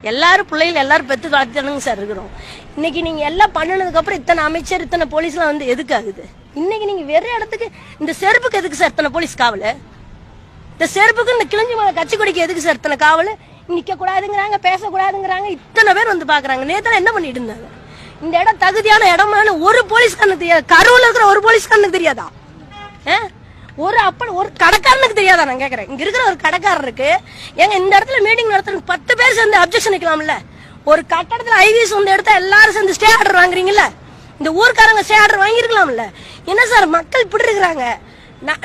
எல்லாரும் பிள்ளைகள் எல்லாரும் பெத்து வளர்த்துனுங்க சார் இருக்கிறோம். இன்னைக்கு நீங்க எல்லாம் பண்ணினதுக்கு அப்புறம் இத்தனை அமைச்சர் இத்தனை போலீஸ்லாம் வந்து எதுக்கு ஆகுது? இன்னைக்கு நீங்க வேற இடத்துக்கு இந்த செருப்புக்கு எதுக்கு சார் இத்தனை போலீஸ் காவல்? இந்த செருப்புக்கு இந்த கிழிஞ்சி மலை கட்சி கொடிக்கு எதுக்கு சார் இத்தனை காவல்? நிக்க கூடாதுங்கிறாங்க, பேசக்கூடாதுங்கிறாங்க, இத்தனை பேர் வந்து பாக்குறாங்க. நேத்துல என்ன பண்ணிட்டு இருந்தாங்க? இந்த இடம் தகுதியான இடமான ஒரு போலீஸ்காரனுக்கு தெரியாது. கரூர்ல இருக்கிற ஒரு போலீஸ்காரனுக்கு தெரியாதா? ஒரு அப்பன் ஒரு கடைக்காரனுக்கு தெரியாதா? நான் கேக்குறேன். இங்க இருக்கிற ஒரு கடைக்காரருக்கு எங்க இந்த இடத்துல மீட்டிங் நடத்துறது 10 பேர் சேர்ந்து அப்ஜெக்ஷன் வைக்கலாம்ல? ஒரு கட்டடத்துல ஐவிஎஸ் வந்து எடுத்தா எல்லாரும் சேர்ந்து ஸ்டே ஆர்டர் வாங்குறீங்கல்ல? இந்த ஊர்க்காரங்க ஸ்டே ஆர்டர் வாங்கிருக்கலாம்ல? என்ன சார் மக்கள் இப்படி இருக்கிறாங்க?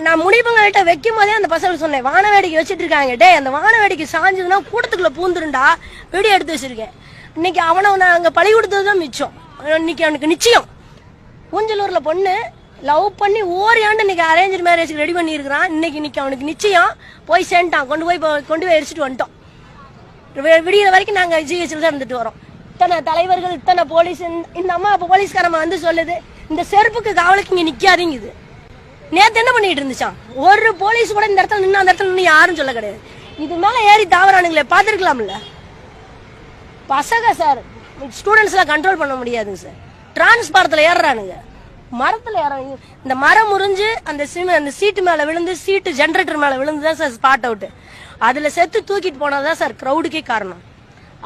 நான் முனிப்பங்கள்கிட்ட வைக்கும் போதே அந்த பசங்க சொன்னேன், வானவேடிக்கை வச்சுட்டு இருக்காங்க. டே, அந்த வானவேடிக்கை சாஞ்சதுன்னா கூட்டத்துக்குள்ள பூந்துருண்டா வீடியோ எடுத்து வச்சிருக்கேன். இன்னைக்கு அவனை அங்க பழி கொடுத்ததுதான் மிச்சம். இன்னைக்கு அவனுக்கு நிச்சயம். ஊஞ்சலூர்ல பொண்ணு லவ் பண்ணி ஓரியாண்டு இன்னைக்கு அரேஞ்ச் மேரேஜ்க்கு ரெடி பண்ணி இருக்கிறான். இன்னைக்கு அவனுக்கு நிச்சயம் போய் சேர்ந்துட்டான். கொண்டு போய் எரிச்சிட்டு வந்துட்டோம். விடிய வரைக்கும் நாங்க ஜிஹெச்ல தான் இருந்துட்டு வரோம். இத்தனை தலைவர்கள், இத்தனை போலீஸ். இந்த அம்மா அப்ப போலீஸ்காரமா வந்து சொல்லுது, இந்த செருப்புக்கு காவலுக்கு இங்க நிக்காதீங்குது. நேத்து என்ன பண்ணிட்டு இருந்துச்சான்? ஒரு போலீஸ் கூட இந்த இடத்துல நின்று அந்த இடத்துல நின்று யாரும் சொல்ல கிடையாது. இது மேல ஏறி தாவரானுங்களே, பாத்துருக்கலாம்ல? பசங்க சார், ஸ்டூடெண்ட்ஸ் எல்லாம் கண்ட்ரோல் பண்ண முடியாதுங்க சார். டிரான்ஸ்பாரத்துல ஏறானுங்க, மரத்துல ஏறாங்க. இந்த மரம் முறிஞ்சு அந்த சீட்டு மேல விழுந்து, சீட்டு ஜெனரேட்டர் மேல விழுந்துதான் சார் ஸ்பாட் அவுட். அதுல செத்து தூக்கிட்டு போனதுதான் சார் கிரௌடுக்கே காரணம்.